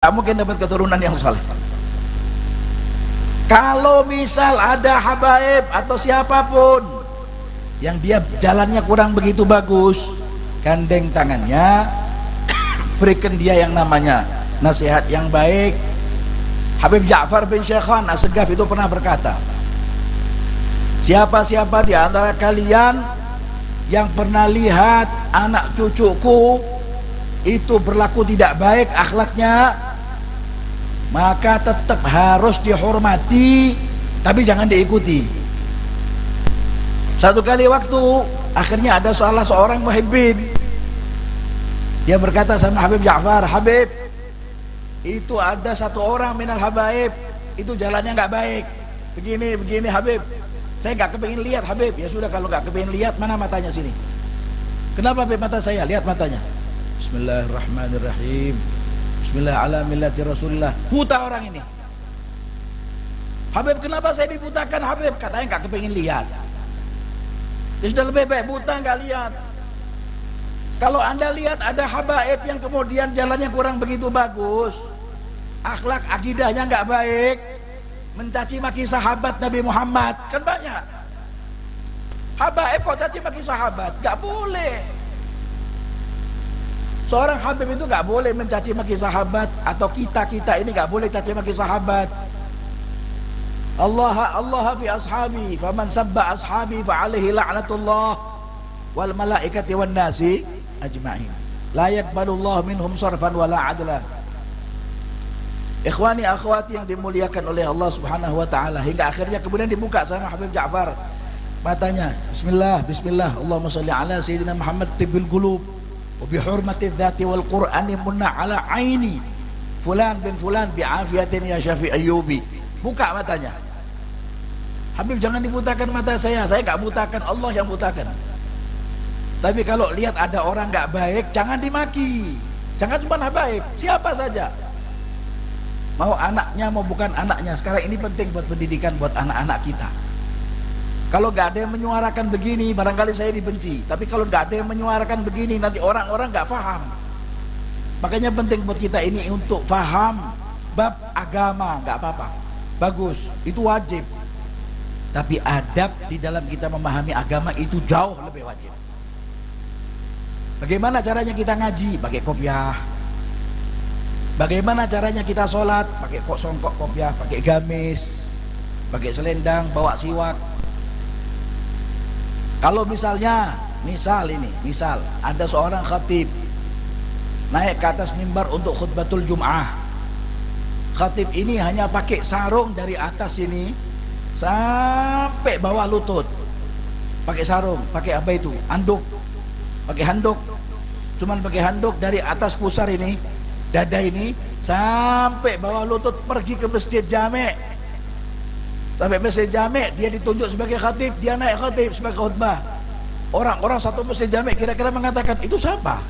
Tak mungkin dapat keturunan yang saleh. Kalau misal ada habaib atau siapapun yang dia jalannya kurang begitu bagus, gandeng tangannya, berikan dia yang namanya nasihat yang baik. Habib Ja'far bin Syekhan As-Segaf itu pernah berkata, siapa-siapa di antara kalian yang pernah lihat anak cucuku itu berlaku tidak baik akhlaknya, maka tetap harus dihormati, tapi jangan diikuti. Satu kali waktu, akhirnya ada salah seorang muhibbin, dia berkata sama Habib Ja'far, Habib, itu ada satu orang minal habaib, itu jalannya nggak baik, begini Habib, saya nggak kepingin lihat Habib. Ya sudah, kalau nggak kepingin lihat, mana matanya sini? Kenapa Habib? Mata saya, lihat matanya. Bismillahirrahmanirrahim, Bismillah ala millati Rasulillah. Buta orang ini. Habib, kenapa saya dibutakan Habib? Katanya nggak kepingin lihat. Ya sudah, lebih baik buta nggak lihat. Kalau anda lihat ada habaib yang kemudian jalannya kurang begitu bagus, akhlak akidahnya nggak baik, mencaci maki sahabat Nabi Muhammad, kan banyak habaib kok caci maki sahabat, nggak boleh. Seorang habib itu nggak boleh mencaci maki sahabat, atau kita ini nggak boleh caci maki sahabat. Allah fi ashabi, faman sabba ashabi fa alaihi la'natullah wal malaikati wan nasi ajma'in, la yaqbalullahu minhum sarfan wala adla. Ikhwani akhwati yang dimuliakan oleh Allah Subhanahu wa taala, hingga akhirnya kemudian dibuka sama Habib Ja'far matanya. Bismillah, Allahumma shalli ala sayyidina Muhammad tibbil qulub wa bi hurmati dzati wal qur'ani munna ala aini fulan bin fulan bi afiyatin ya syafi ayyubi. Buka matanya. Habib, jangan dibutakan mata saya nggak butakan, Allah yang butakan. Tapi kalau lihat ada orang nggak baik, jangan dimaki. Jangan cuma habaib, siapa saja, mau anaknya mau bukan anaknya. Sekarang ini penting buat pendidikan, buat anak-anak kita. Kalau nggak ada yang menyuarakan begini, barangkali saya dibenci. Tapi kalau nggak ada yang menyuarakan begini, nanti orang-orang nggak paham. Makanya penting buat kita ini untuk paham bab agama. Nggak apa-apa, bagus, itu wajib. Tapi adab di dalam kita memahami agama itu jauh lebih wajib. Bagaimana caranya kita ngaji? Pakai kopiah. Bagaimana caranya kita sholat? Pakai songkok kopiah, pakai gamis, pakai selendang, bawa siwak. Kalau misal ada seorang khatib naik ke atas mimbar untuk khutbatul Jum'ah. Khatib ini hanya pakai sarung dari atas ini sampai bawah lutut. Pakai sarung, pakai apa itu? Handuk. Pakai handuk. Cuman pakai handuk dari atas pusar ini, dada ini sampai bawah lutut, pergi ke masjid Jami'. Sampai masjid Jami' dia ditunjuk sebagai khatib, dia naik khatib sebagai khutbah. Orang-orang satu masjid Jami' kira-kira mengatakan, itu siapa?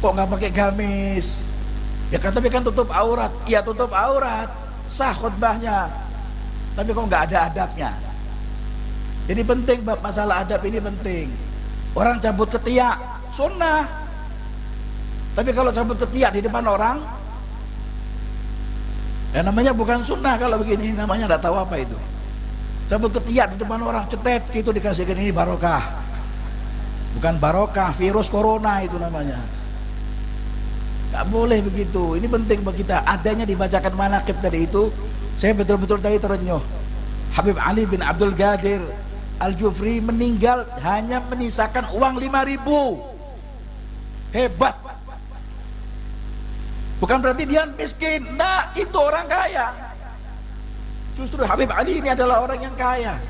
Kok nggak pakai gamis? Ya kan, tapi kan tutup aurat. Iya, tutup aurat, sah khutbahnya. Tapi kok nggak ada adabnya? Jadi penting, bab masalah adab ini penting. Orang cabut ketiak sunnah, tapi kalau cabut ketiak di depan orang, ya namanya bukan sunnah. Kalau begini namanya nggak tahu apa itu. Cabut ketiak di depan orang, cetet gitu, dikasihkan ini barokah. Bukan barokah, virus corona itu namanya. Nggak boleh begitu. Ini penting bagi kita. Adanya dibacakan manaqib tadi itu, saya betul-betul tadi terenyuh. Habib Ali bin Abdul Qadir Al-Jufri meninggal hanya menyisakan uang 5.000. Hebat. Bukan berarti dia miskin. Nah, itu orang kaya. Justru Habib Ali ini adalah orang yang kaya.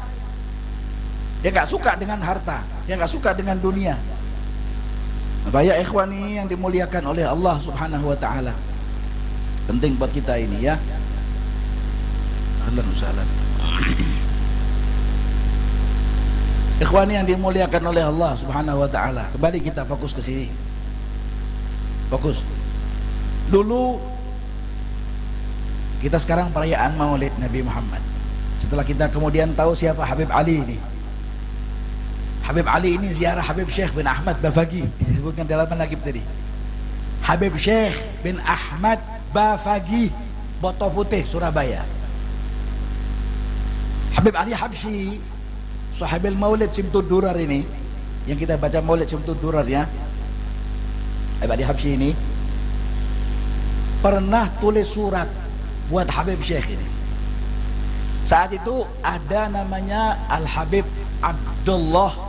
Dia gak suka dengan harta, dia gak suka dengan dunia. Bapak ya ikhwani yang dimuliakan oleh Allah Subhanahu wa taala, penting buat kita ini ya. Ahlan wa sahlan. Ikhwani yang dimuliakan oleh Allah Subhanahu wa taala, kembali kita fokus ke sini. Fokus. Dulu kita sekarang perayaan Maulid Nabi Muhammad. Setelah kita kemudian tahu siapa Habib Ali ini. Habib Ali ini ziarah Habib Syekh bin Ahmad Bafaqi, disebutkan dalam manaqib tadi. Habib Syekh bin Ahmad Bafagi, Boto Putih, Surabaya. Habib Ali Habsyi, Sahibil Maulid Simtud Durar ini, yang kita baca Maulid Simtud Durar ya. Habib Ali Habsyi ini pernah tulis surat buat Habib Syekh ini. Saat itu ada namanya Al-Habib Abdullah.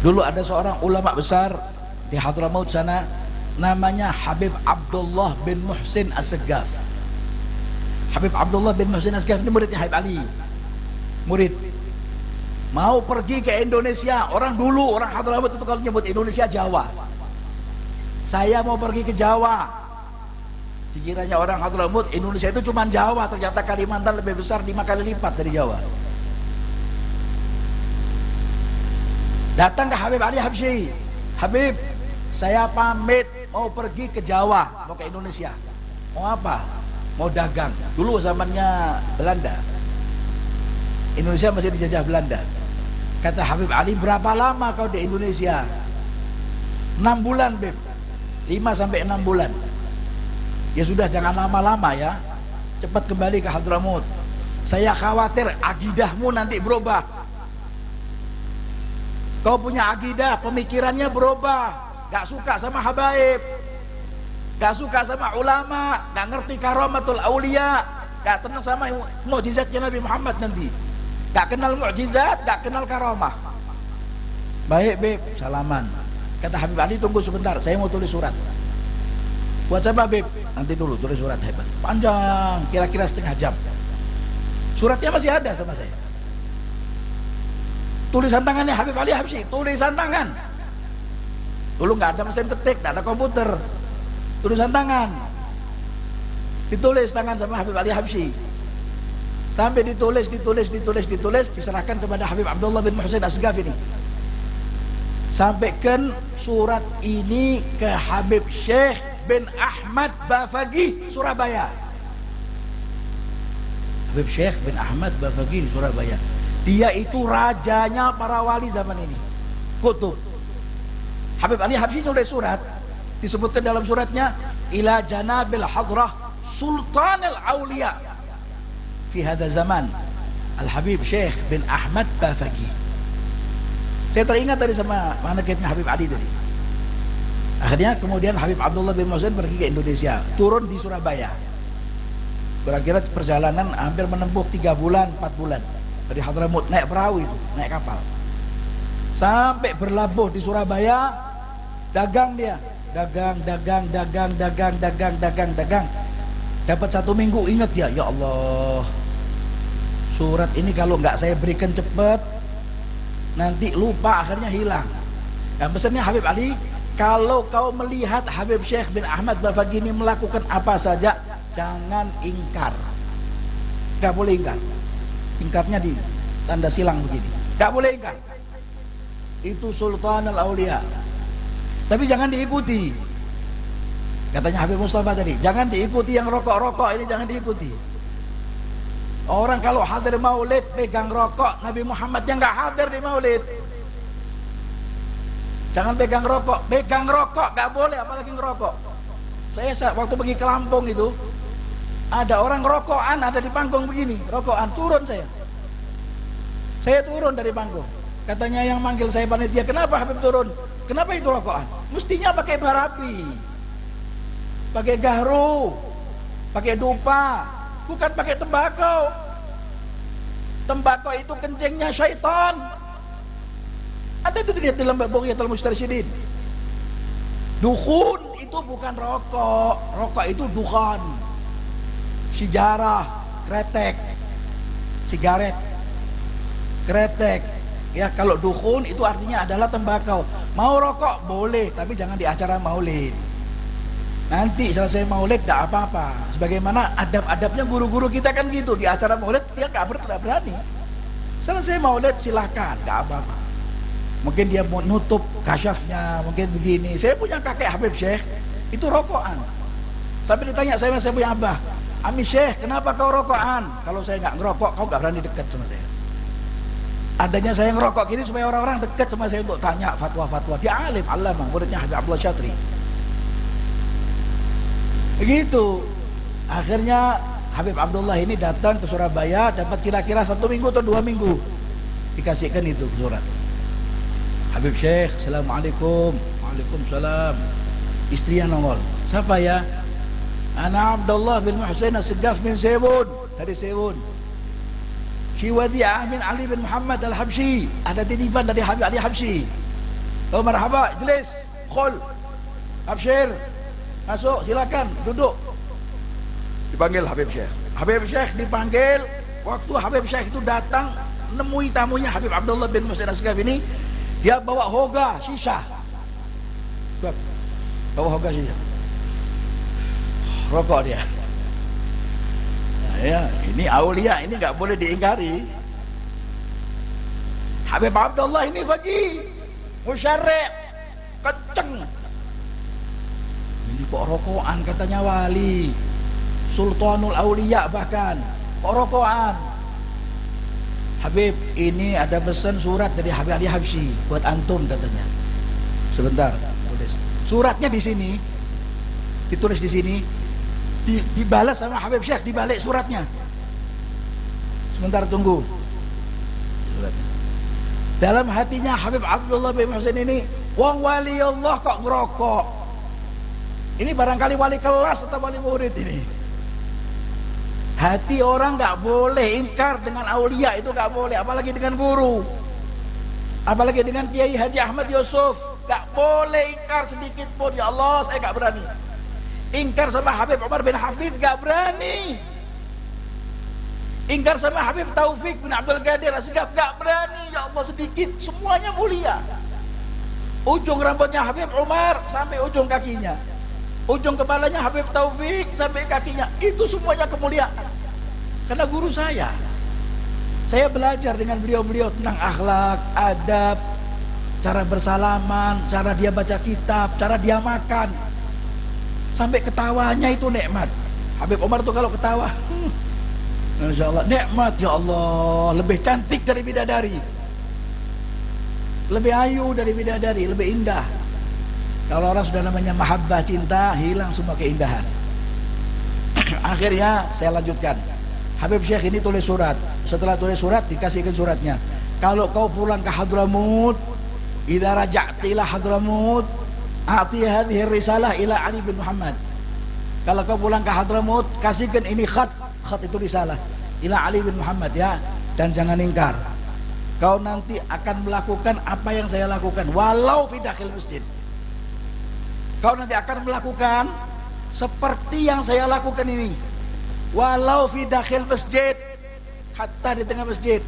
Dulu ada seorang ulama besar di Hadramaut sana, namanya Habib Abdullah bin Muhsin As-Saggaf. Habib Abdullah bin Muhsin As-Saggaf ini muridnya Habib Ali. Murid mau pergi ke Indonesia. Orang dulu, orang Hadramaut itu kalau nyebut Indonesia Jawa. Saya mau pergi ke Jawa. Dikiranya orang Hadramaut Indonesia itu cuma Jawa, ternyata Kalimantan lebih besar 5 kali lipat dari Jawa. Datang ke Habib Ali Habsyi, Habib, saya pamit mau pergi ke Jawa, mau ke Indonesia. Mau apa? Mau dagang. Dulu zamannya Belanda, Indonesia masih dijajah Belanda. Kata Habib Ali, berapa lama kau di Indonesia? 6 bulan, Beb. 5 sampai 6 bulan. Ya sudah, jangan lama-lama ya, cepat kembali ke Hadramaut. Saya khawatir akidahmu nanti berubah. Kau punya akidah, pemikirannya berubah, gak suka sama habaib, gak suka sama ulama, gak ngerti karamatul aulia, gak tenang sama mukjizatnya Nabi Muhammad nanti, gak kenal mukjizat, gak kenal karamah. Baik Beb, salaman. Kata Habib Ali, tunggu sebentar, saya mau tulis surat. Buat siapa Beb? Nanti dulu, tulis surat hebat, panjang, kira-kira setengah jam. Suratnya masih ada sama saya. Tulisan tangannya Habib Ali Habsyi, tulisan tangan. Dulu nggak ada mesin ketik, nggak ada komputer, tulisan tangan. Ditulis tangan sama Habib Ali Habsyi. Sampai ditulis, diserahkan kepada Habib Abdullah bin Muhsin As-Saggaf ini. Sampaikan surat ini ke Habib Syekh bin Ahmad Bafagi, Surabaya. Habib Syekh bin Ahmad Bafagi, Surabaya. Dia itu rajanya para wali zaman ini, kutub. Habib Ali Habsyi nulis surat, disebutkan dalam suratnya, ila janabil hadrah sultanil aulia fi hadza zaman, Al Habib Syekh bin Ahmad Bafagi. Saya teringat tadi sama manakibnya Habib Ali tadi. Akhirnya kemudian Habib Abdullah bin Muhsin pergi ke Indonesia, turun di Surabaya. Kira-kira perjalanan hampir menempuh 3 bulan, 4 bulan. Dari Hadramaut naik perahu itu, naik kapal. Sampai berlabuh di Surabaya, dagang dia. Dagang. Dapat 1 minggu, ingat dia, ya Allah, surat ini kalau nggak saya berikan cepat, nanti lupa, akhirnya hilang. Dan pesannya Habib Ali, kalau kau melihat Habib Syekh bin Ahmad Bafagi ini melakukan apa saja, jangan ingkar. Gak boleh ingkar. Ingkarnya di tanda silang begini. Gak boleh ingkar. Itu Sultan al-Aulia. Tapi jangan diikuti. Katanya Habib Mustafa tadi, jangan diikuti yang rokok-rokok ini, jangan diikuti. Orang kalau hadir maulid pegang rokok, Nabi Muhammad yang gak hadir di maulid. Jangan pegang rokok gak boleh, apalagi ngerokok. Saya waktu pergi ke Lampung itu, ada orang rokokan ada di panggung begini, rokokan, turun saya turun dari panggung. Katanya yang manggil saya panitia, kenapa Habib turun? Kenapa itu rokokan? Mestinya pakai barapi, pakai gahru, pakai dupa, bukan pakai tembakau. Tembakau itu kencingnya syaitan. Ada itu dilihat dalam Bughyatul Mustarsyidin. Dukhun itu bukan rokok, rokok itu dukhan. Sijarah, kretek, sigaret, kretek. Ya, kalau dukhun itu artinya adalah tembakau. Mau rokok boleh, tapi jangan di acara maulid. Nanti selesai maulid tidak apa-apa. Sebagaimana adab-adabnya guru-guru kita kan gitu. Di acara maulid dia nggak berani. Selesai maulid silahkan, nggak apa-apa. Mungkin dia mau nutup kasyafnya, mungkin begini. Saya punya kakek Habib Syekh, itu rokokan. Sampai ditanya saya punya abah, Ami Syekh, kenapa kau rokokan? Kalau saya nggak ngerokok, kau nggak berani dekat sama saya. Adanya saya ngerokok gini supaya orang-orang dekat sama saya untuk tanya fatwa-fatwa. Dia alim, alama, muridnya Habib Abdullah Syatri. Begitu. Akhirnya Habib Abdullah ini datang ke Surabaya, dapat kira-kira 1 minggu atau 2 minggu, dikasihkan itu surat. Habib Syekh, Assalamualaikum. Waalaikumsalam. Istri yang nongol, siapa ya? Ana Abdullah bin Muhsin As-Segaf min Sewun, dari Sewun. Syiwadi'ah min Ali bin Muhammad Al-Habsyi, ada titipan dari Habib Ali Habsyi. Oh marhaba, jelis, khul, absyir, masuk, silakan, duduk. Dipanggil Habib Syekh. Habib Syekh dipanggil. Waktu Habib Syekh itu datang nemui tamunya Habib Abdullah bin Muhsin As-Segaf ini, dia bawa hoga shisha. Bawa hoga shisha, rokok dia. Nah, ya, ini aulia, ini nggak boleh diingkari. Habib Abdullah ini pagi musyarek kenceng. Ini kok rokokan, katanya wali, Sultanul Aulia bahkan, kok rokokan. Habib, ini ada pesan surat dari Habib Ali Habsyi buat antum, katanya. Sebentar, tulis. Suratnya di sini, ditulis di sini, dibalas sama Habib Syekh, dibalik suratnya. Sebentar, tunggu. Suratnya. Dalam hatinya Habib Abdullah bin Muhsin ini, wong wali Allah kok ngerokok. Ini barangkali wali kelas atau wali murid ini. Hati orang nggak boleh ingkar dengan aulia, itu nggak boleh, apalagi dengan guru, apalagi dengan Kiai Haji Ahmad Yusuf, nggak boleh ingkar sedikit pun. Ya Allah, saya nggak berani. Ingkar sama Habib Umar bin Hafidh nggak berani. Ingkar sama Habib Taufik bin Abdul Qadir As-Segaf nggak berani. Ya Allah, sedikit, semuanya mulia. Ujung rambutnya Habib Umar sampai ujung kakinya, ujung kepalanya Habib Taufik sampai kakinya, itu semuanya kemuliaan. Karena guru saya belajar dengan beliau-beliau tentang akhlak, adab, cara bersalaman, cara dia baca kitab, cara dia makan, sampai ketawanya itu nikmat. Habib Umar tuh kalau ketawa, Masya Allah, nikmat. Ya Allah, lebih cantik dari bidadari, lebih ayu dari bidadari, lebih indah. Kalau orang sudah namanya mahabbah, cinta, hilang semua keindahan. Akhirnya saya lanjutkan. Habib Syekh ini tulis surat. Setelah tulis surat, dikasihkan suratnya. Kalau kau pulang ke Hadramut, idza raja'ta ila Hadramut, a'ti hadhihi risalah ila Ali bin Muhammad. Kalau kau pulang ke Hadramut, kasihkan ini khat itu risalah ila Ali bin Muhammad ya, dan jangan ingkar. Kau nanti akan melakukan apa yang saya lakukan, walau fi dakhil masjid. Kau nanti akan melakukan seperti yang saya lakukan ini, walau fi dakhil masjid, hatta di tengah masjid.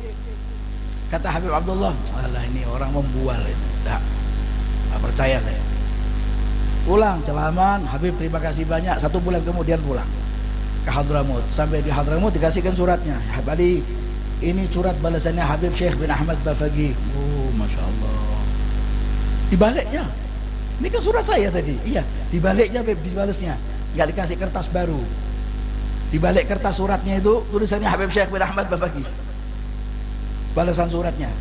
Kata Habib Abdullah, alah ini orang membual ini, enggak percaya saya. Pulang celaman, Habib terima kasih banyak. 1 bulan kemudian pulang ke Hadramut. Sampai di Hadramut dikasihkan suratnya. Habib, ini surat balasannya Habib Syekh bin Ahmad Bafagi. Oh, Masya Allah. Dibaliknya, ini kan surat saya tadi. Iya, dibaliknya Habib, dibalasnya. Nggak dikasih kertas baru. Dibalik kertas suratnya itu tulisannya Habib Syekh bin Ahmad Bafagi. Balasan suratnya.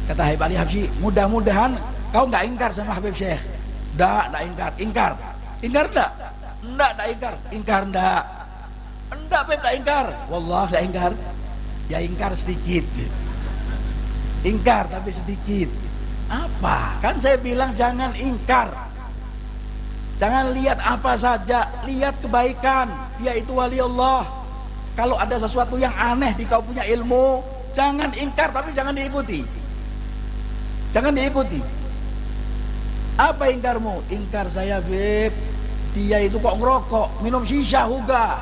Kata Habib Ali Habsyi, mudah-mudahan kau nggak ingkar sama Habib Syekh. Nggak ingkar. Ingkar nggak? Nggak ingkar. Ingkar nggak? Nggak, Habib, nggak ingkar. Wallah nggak ingkar. Ya ingkar sedikit. Ingkar tapi sedikit. Apa? Kan saya bilang jangan ingkar. Jangan lihat apa saja, lihat kebaikan. Dia itu wali Allah. Kalau ada sesuatu yang aneh di kau punya ilmu, jangan ingkar tapi jangan diikuti. Jangan diikuti. Apa ingkarmu? Ingkar saya, Beb, dia itu kok ngerokok, minum shisha, hoga.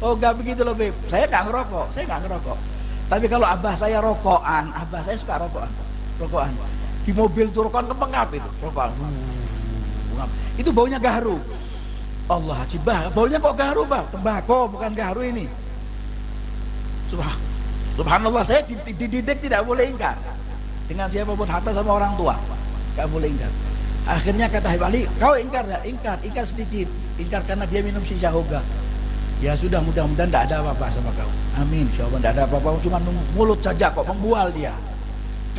Hoga begitu loh, Beb. Saya nggak ngerokok. Tapi kalau abah saya rokokan, abah saya suka rokokan. Di mobil tuh rokokan mengap itu, rokokan. Itu baunya gaharu. Allah, cibah, baunya kok gaharu, Bah? Tembakau, bukan gaharu ini. Subhanallah, saya dididik tidak boleh ingkar. Dengan siapapun, hatta sama orang tua, gak boleh ingkar. Akhirnya kata Habib Ali, kau ingkar gak? Ingkar sedikit. Ingkar karena dia minum shisha hoga. Ya sudah, mudah-mudahan tidak ada apa-apa sama kau. Amin, insyaallah tidak ada apa-apa. Cuma mulut saja kok, membual dia.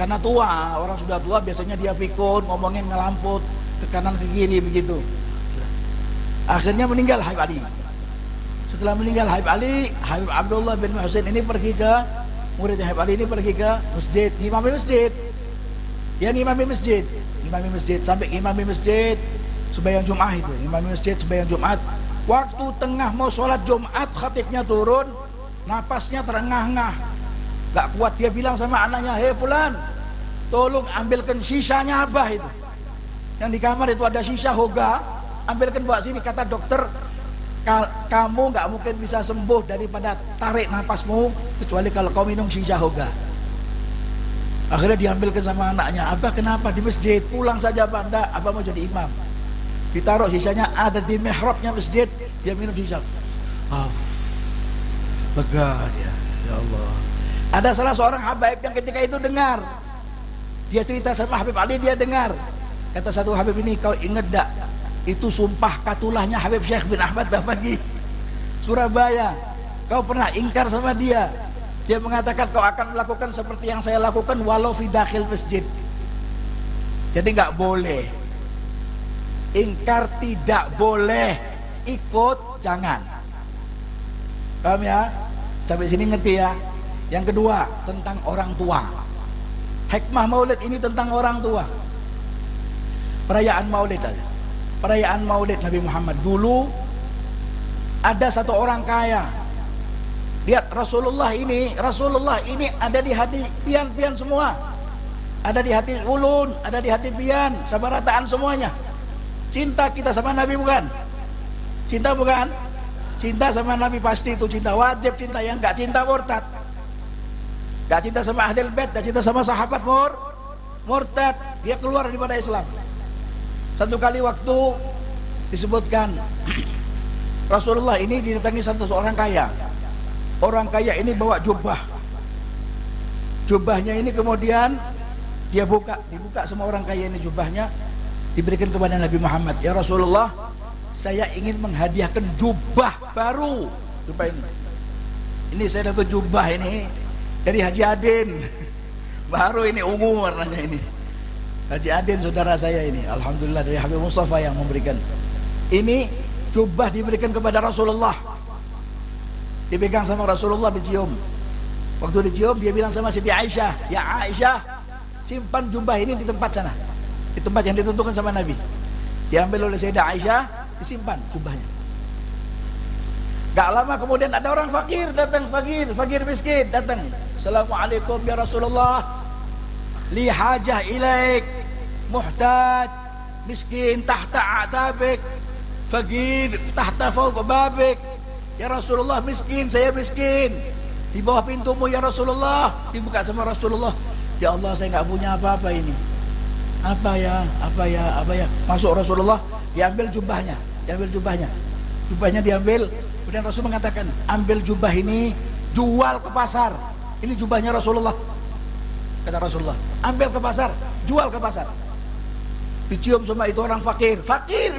Karena tua, orang sudah tua biasanya dia pikun, ngomongin ngelamput ke kanan ke kiri begitu. Akhirnya meninggal Habib Ali. Setelah meninggal Habib Ali, Habib Abdullah bin Husain ini pergi ke muridnya Habib Ali ini pergi ke masjid, ngimami masjid. Dia ngimami masjid, sampai ngimami masjid sembahyang Jumat itu, ngimami masjid sembahyang Jumat. Waktu tengah mau sholat Jumat, khatibnya turun, napasnya terengah-engah, gak kuat. Dia bilang sama anaknya, hei fulan, tolong ambilkan sisanya abah itu. Yang di kamar itu ada sisa hoga, ambilkan bawa sini. Kata dokter, kamu gak mungkin bisa sembuh daripada tarik napasmu kecuali kalau kau minum sisa hoga. Akhirnya diambilkan sama anaknya. Abah kenapa? Di masjid. Pulang saja Abah. Enggak, Abah mau jadi imam. Ditaruh sisanya ada di mihrabnya masjid. Dia minum sisa. Lega dia. Ya Allah. Ada salah seorang Habib yang ketika itu dengar. Dia cerita sama Habib Ali, dia dengar. Kata satu Habib ini, kau ingat tak? Itu sumpah katulahnya Habib Syekh bin Ahmad Bafagi, Surabaya. Kau pernah ingkar sama dia. Dia mengatakan kau akan melakukan seperti yang saya lakukan walau fi dakhil masjid. Jadi nggak boleh ingkar, tidak boleh ikut, jangan. Paham ya? Sampai sini ngerti ya? Yang kedua tentang orang tua. Hikmah Maulid ini tentang orang tua. Perayaan Maulid aja. Perayaan Maulid Nabi Muhammad dulu ada satu orang kaya. Lihat Rasulullah ini ada di hati pian-pian semua. Ada di hati ulun, ada di hati pian, sama rataan semuanya. Cinta kita sama Nabi bukan? Cinta bukan? Cinta sama Nabi pasti itu cinta wajib, cinta yang enggak cinta murtad. Enggak cinta sama Ahlul Bait, enggak cinta sama sahabat murtad, dia keluar daripada Islam. Satu kali waktu disebutkan Rasulullah ini didatangi satu seorang kaya. Orang kaya ini bawa jubah. Jubahnya ini kemudian dia dibuka sama orang kaya ini jubahnya, diberikan kepada Nabi Muhammad. Ya Rasulullah, saya ingin menghadiahkan jubah baru. Jubah ini saya dapat jubah ini dari Haji Adin. Baru ini ungu warnanya ini. Haji Adin saudara saya ini, alhamdulillah dari Habib Mustafa yang memberikan. Ini jubah diberikan kepada Rasulullah. Dipegang sama Rasulullah, dicium. Waktu dicium dia bilang sama Siti Aisyah, ya Aisyah, simpan jubah ini di tempat sana, di tempat yang ditentukan sama Nabi. Diambil oleh Sayyidah Aisyah, disimpan jubahnya. Gak lama kemudian ada orang fakir datang, fakir miskin datang. Assalamualaikum ya Rasulullah, li hajah ilaik, muhtaj, miskin tahta atabik, fakir tahta fawq babik. Ya Rasulullah, miskin, saya miskin, di bawah pintumu ya Rasulullah. Dibuka sama Rasulullah. Ya Allah, saya nggak punya apa-apa ini. Apa ya? Masuk Rasulullah, diambil jubahnya. Jubahnya diambil. Kemudian Rasul mengatakan, ambil jubah ini, jual ke pasar. Ini jubahnya Rasulullah. Kata Rasulullah, ambil ke pasar, jual ke pasar. Dicium sama itu orang fakir,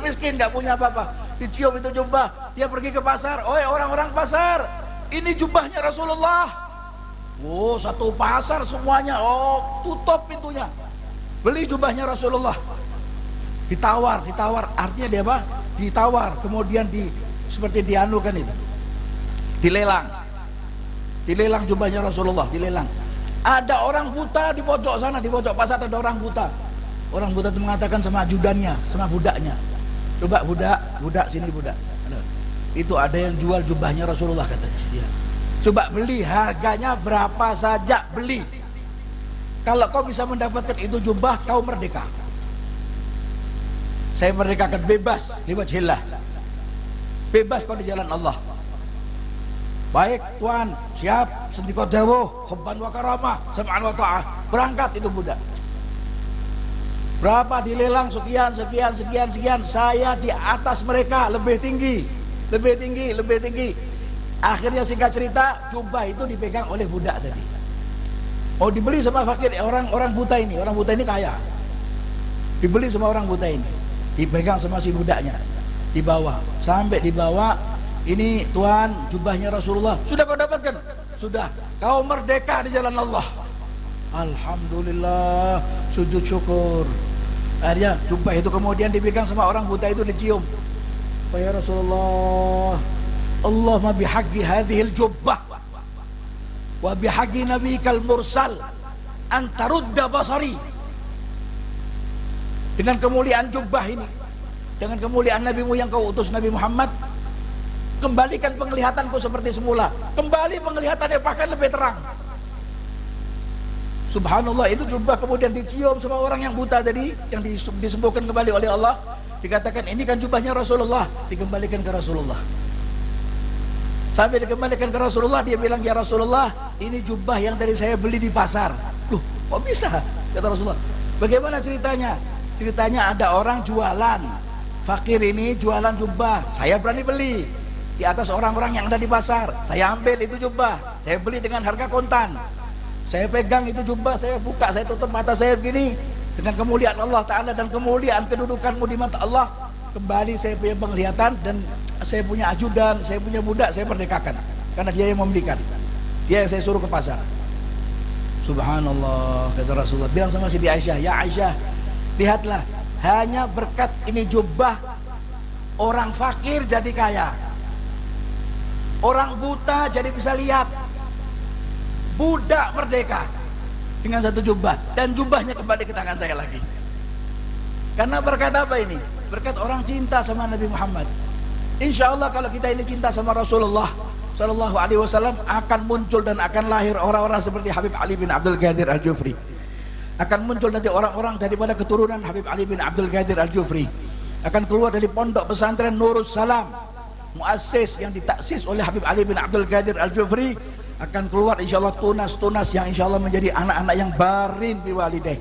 miskin, nggak punya apa-apa. Dicium itu jubah, dia pergi ke pasar. Oi orang-orang pasar, ini jubahnya Rasulullah. Oh, satu pasar semuanya, oh tutup pintunya, beli jubahnya Rasulullah. Ditawar, artinya dia apa? Ditawar, kemudian seperti dianukan itu, dilelang jubahnya Rasulullah, dilelang. Ada orang buta di pojok sana, di pojok pasar ada orang buta. Orang buta itu mengatakan sama ajudannya, sama budaknya, coba budak sini budak. Itu ada yang jual jubahnya Rasulullah katanya. Ya. Coba beli, harganya berapa saja beli. Kalau kau bisa mendapatkan itu jubah, kau merdeka. Saya merdekakan, bebas lewat hillah. Bebas kau di jalan Allah. Baik tuan, siap, sendikot dawuh, hubban wa karamah, sam'an wa ta'ah. Berangkat itu budak. Berapa dilelang, sekian. Saya di atas mereka, lebih tinggi. Akhirnya singkat cerita, jubah itu dipegang oleh budak tadi. Oh, dibeli sama fakir, orang buta ini. Orang buta ini kaya. Dibeli sama orang buta ini. Dipegang sama si budaknya. Dibawa. Sampai dibawa, ini tuan, jubahnya Rasulullah. Sudah kau dapatkan? Sudah. Kau merdeka di jalan Allah. Alhamdulillah, sujud syukur. Akhirnya jubah itu kemudian dipegang sama orang buta itu, dicium. Oh ya Rasulullah, Allahumma bihaqqi hadhil jubbah wa bihaqqi nabiyikal mursal antarudda basari. Dengan kemuliaan jubah ini, dengan kemuliaan nabimu yang kau utus Nabi Muhammad, kembalikan penglihatanku seperti semula. Kembali penglihatannya bahkan lebih terang. Subhanallah, itu jubah kemudian dicium sama orang yang buta tadi, yang disembuhkan kembali oleh Allah. Dikatakan ini kan jubahnya Rasulullah, dikembalikan ke Rasulullah. Sampai dikembalikan ke Rasulullah, dia bilang, ya Rasulullah, ini jubah yang tadi saya beli di pasar. Loh, kok bisa? Kata Rasulullah. Bagaimana ceritanya? Ceritanya ada orang jualan, fakir ini jualan jubah, saya berani beli di atas orang-orang yang ada di pasar. Saya ambil itu jubah, saya beli dengan harga kontan. Saya pegang itu jubah, saya buka, saya tutup mata saya begini. Dengan kemuliaan Allah Ta'ala dan kemuliaan kedudukanmu di mata Allah, kembali saya punya penglihatan dan saya punya ajudan, saya punya budak, saya merdekakan. Karena dia yang membelikan, dia yang saya suruh ke pasar. Subhanallah, kata Rasulullah. Bilang sama Siti Aisyah, ya Aisyah, lihatlah, hanya berkat ini jubah, orang fakir jadi kaya, orang buta jadi bisa lihat, budak merdeka dengan satu jubah, dan jubahnya kembali ke tangan saya lagi. Karena berkat apa ini? Berkat orang cinta sama Nabi Muhammad. Insya Allah kalau kita ini cinta sama Rasulullah Sallallahu Alaihi Wasallam, akan muncul dan akan lahir orang-orang seperti Habib Ali bin Abdul Qadir Al-Jufri. Akan muncul nanti orang-orang daripada keturunan Habib Ali bin Abdul Qadir Al-Jufri. Akan keluar dari pondok pesantren Nurus Salam, muassis yang ditaksis oleh Habib Ali bin Abdul Qadir Al-Jufri. Akan keluar insyaallah tunas-tunas yang insyaallah menjadi anak-anak yang barin biwalideh,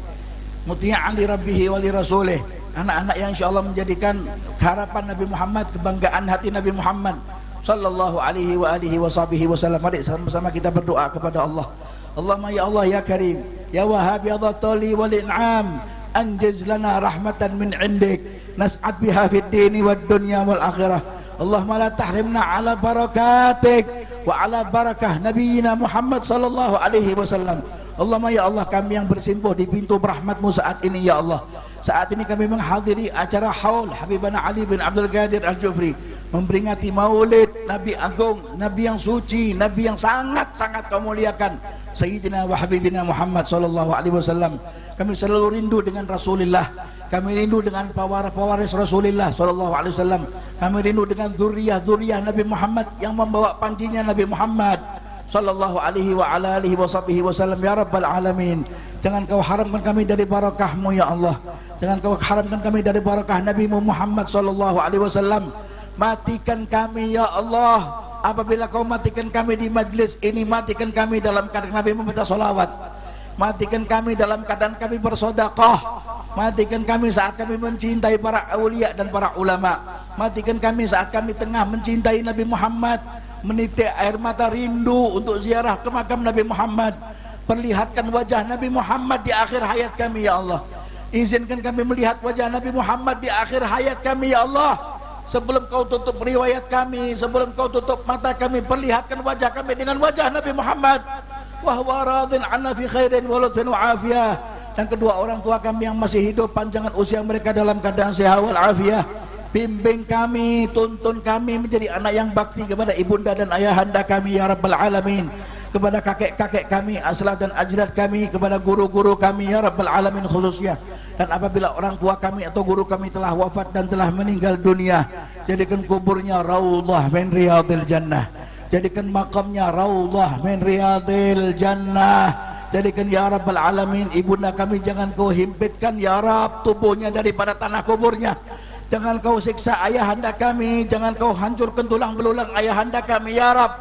muti'an li rabbihi wa li rasulih. Anak-anak yang insyaallah menjadikan harapan Nabi Muhammad, kebanggaan hati Nabi Muhammad sallallahu alaihi wa alihi wasallam. Mari sama-sama kita berdoa kepada Allah. Allahumma ya Allah ya Karim, ya Wahhab ya Dhatali wal in'am, anjiz lana rahmatan min indik nas'ad biha fid dini wad dunya wal akhirah. Allahumma la tahrimna ala barakatik wa ala barakah Nabiina Muhammad sallallahu alaihi wasallam. Allahumma ya Allah, kami yang bersimpuh di pintu rahmatmu saat ini ya Allah. Saat ini kami menghadiri acara haul Habibana Ali bin Abdul Qadir Al-Jufri, memperingati maulid Nabi Agung, Nabi yang suci, Nabi yang sangat-sangat kau muliakan, Sayyidina wa Habibina Muhammad sallallahu alaihi wasallam. Kami selalu rindu dengan Rasulullah, kami rindu dengan pewaris Rasulullah sallallahu alaihi wasallam. Kami rindu dengan zuriyah Nabi Muhammad yang membawa pancinya Nabi Muhammad sallallahu alaihi wa ala alihi wasallam. Ya Rabbal alamin, jangan kau haramkan kami dari barakahmu ya Allah. Jangan kau haramkan kami dari barakah Nabi Muhammad sallallahu alaihi wasallam. Matikan kami ya Allah. Apabila kau matikan kami di majlis ini, matikan kami dalam keadaan kami membaca salawat. Matikan kami dalam keadaan kami bersedekah. Matikan kami saat kami mencintai para awliya dan para ulama. Matikan kami saat kami tengah mencintai Nabi Muhammad, menitik air mata rindu untuk ziarah ke makam Nabi Muhammad. Perlihatkan wajah Nabi Muhammad di akhir hayat kami ya Allah. Izinkan kami melihat wajah Nabi Muhammad di akhir hayat kami ya Allah. Sebelum kau tutup riwayat kami, sebelum kau tutup mata kami, perlihatkan wajah kami dengan wajah Nabi Muhammad. Wa huwa radin 'anna fi khairin wa lutfin wa afiyah. Dan kedua orang tua kami yang masih hidup, panjangan usia mereka dalam keadaan sehat wal afiyah. Bimbing kami, tuntun kami menjadi anak yang bakti kepada ibunda dan ayahanda kami ya Rabbal alamin, kepada kakek-kakek kami, aslaf dan ajdad kami, kepada guru-guru kami ya Rabbal alamin khususnya. Dan apabila orang tua kami atau guru kami telah wafat dan telah meninggal dunia, jadikan kuburnya raudhah min riyadil jannah, jadikan makamnya raudhah min riyadil jannah. Jadikan ya Rabbal alamin ibunda kami jangan kau himpitkan ya Rabb tubuhnya daripada tanah kuburnya. Jangan kau siksa ayahanda kami, jangan kau hancurkan tulang belulang ayahanda kami ya Rabb.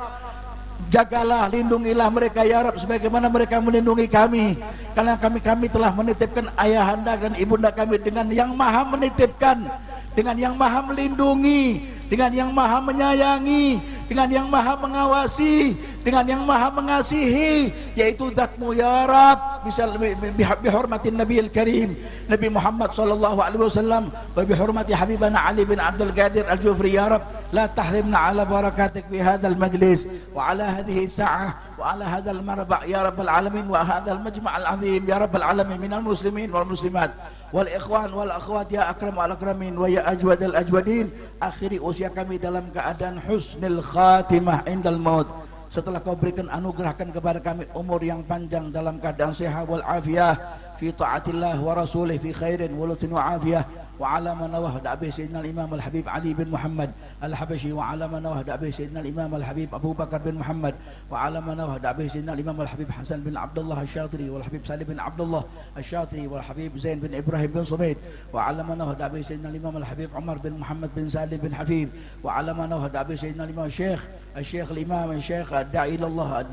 Jagalah, lindungilah mereka ya Rabb sebagaimana mereka melindungi kami. Karena kami telah menitipkan ayahanda dan ibunda kami dengan yang maha menitipkan, dengan yang maha melindungi, dengan yang maha menyayangi, dengan yang maha mengawasi, dengan yang maha mengasihi, yaitu zatmu ya Rabb. Bisa bihormatin Nabiul Karim Nabi Muhammad sallallahu alaihi wasallam, wa bihormati Habibana Ali bin Abdul Qadir Al-Jufri ya Rabb. لا تحرمنا على بركاتك في هذا المجلس وعلى هذه الساعة وعلى هذا المربع يا رب العالمين، وهذا المجمع العظيم يا رب العالمين من المسلمين والمسلمات والإخوان والأخوات يا أكرم الأكرمين ويا أجود الأجودين. Akhiri usia kami dalam keadaan husnul khatimah indal maut. Setelah kau berikan anugerahkan kepada kami umur yang panjang dalam keadaan sehat wal afiyah fi taatillah wa rasulih fi khairin wa lutfin wa afiyah. وعلى ما نوه دعبه سيدنا الإمام الحبيب علي بن محمد الحبشي، وعلى ما نوه دعبه سيدنا الإمام الحبيب أبو بكر بن محمد، وعلى ما نوه دعبه سيدنا الإمام الحبيب حسن بن عبد الله الشاطري، والحبيب سالم بن عبد الله الشاطري، والحبيب زين بن إبراهيم بن صميد، وعلى ما نوه دعبه سيدنا الإمام الحبيب عمر بن محمد بن سالم بن حفيظ، وعلى ما نوه دعبه سيدنا الإمام الشيخ الإمام الشيخ الداعي إلى الله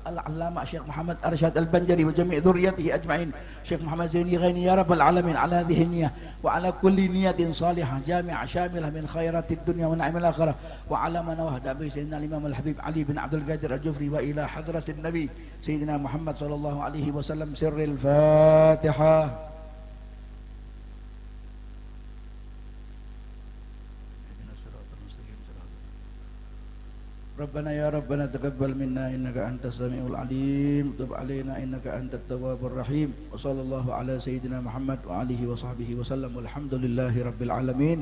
العلامة الشيخ محمد أرشد البنجري وجميع ذريته أجمعين، الشيخ محمد زيني غيني يا رب العالمين على هذه النية وعلى كل نية صالحة جامعة شاملة من خيرات الدنيا ونعم الآخرة، وعلى من وهد به سيدنا الإمام الحبيب علي بن عبد القادر الجفري، وإلى حضرة النبي سيدنا محمد صلى الله عليه وسلم. سر الفاتحة. ربنا يا ربنا تقبل منا إنك أنت السميع العليم، تب علينا إنك أنت التواب الرحيم، وصلى الله على سيدنا محمد وعليه وصحبه وسلم، والحمد لله رب العالمين،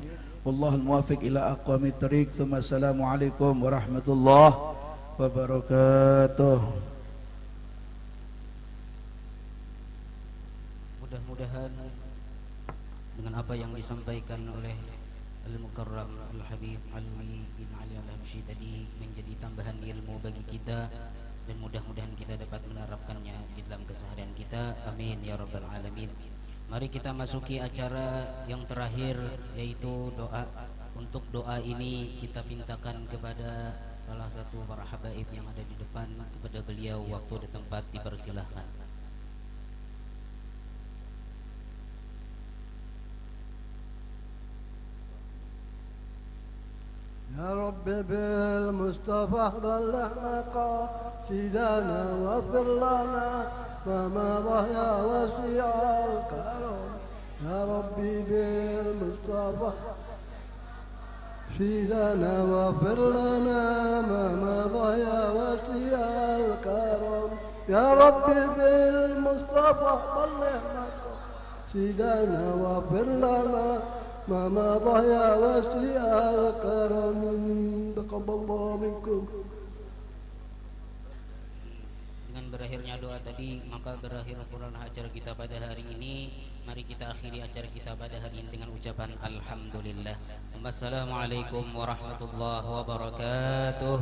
والله الموافق إلى أقوم الطريق، ثم السلام عليكم ورحمة الله وبركاته. Mudah-mudahan dengan apa yang disampaikan oleh Al-Mukarram Al-Habib Alwi bin Ali Al-Habsyi tadi menjadi tambahan ilmu bagi kita, dan mudah-mudahan kita dapat menerapkannya di dalam keseharian kita. Amin ya rabbal alamin. Mari kita masuki acara yang terakhir, yaitu doa. Untuk doa ini kita mintakan kepada salah satu para habaib yang ada di depan, kepada beliau waktu dan tempat dipersilahkan. يا رب بالمصطفى بلغ مقاصدنا واغفر لنا ما مضى يا وسيع الكرم. يا ربي بالمصطفى فينا واغفر لنا ما مضى يا وسيع الكرم. يا ربي بالمصطفى بلغ مقاصدنا واغفر لنا ما مضى يا وسيع الكرم. تقبل الله منكم. Dengan berakhirnya doa tadi, maka berakhir Quran acara kita pada hari ini. Mari kita akhiri acara kita pada hari ini dengan ucapan alhamdulillah. Wassalamualaikum warahmatullahi wabarakatuh.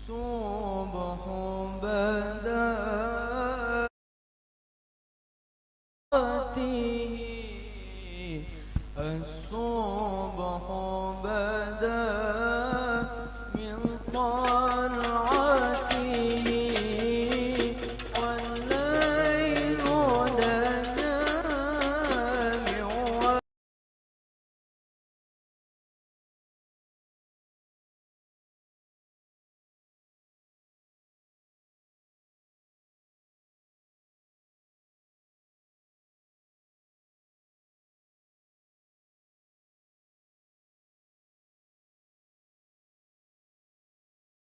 الصبح بدا الصبح بدا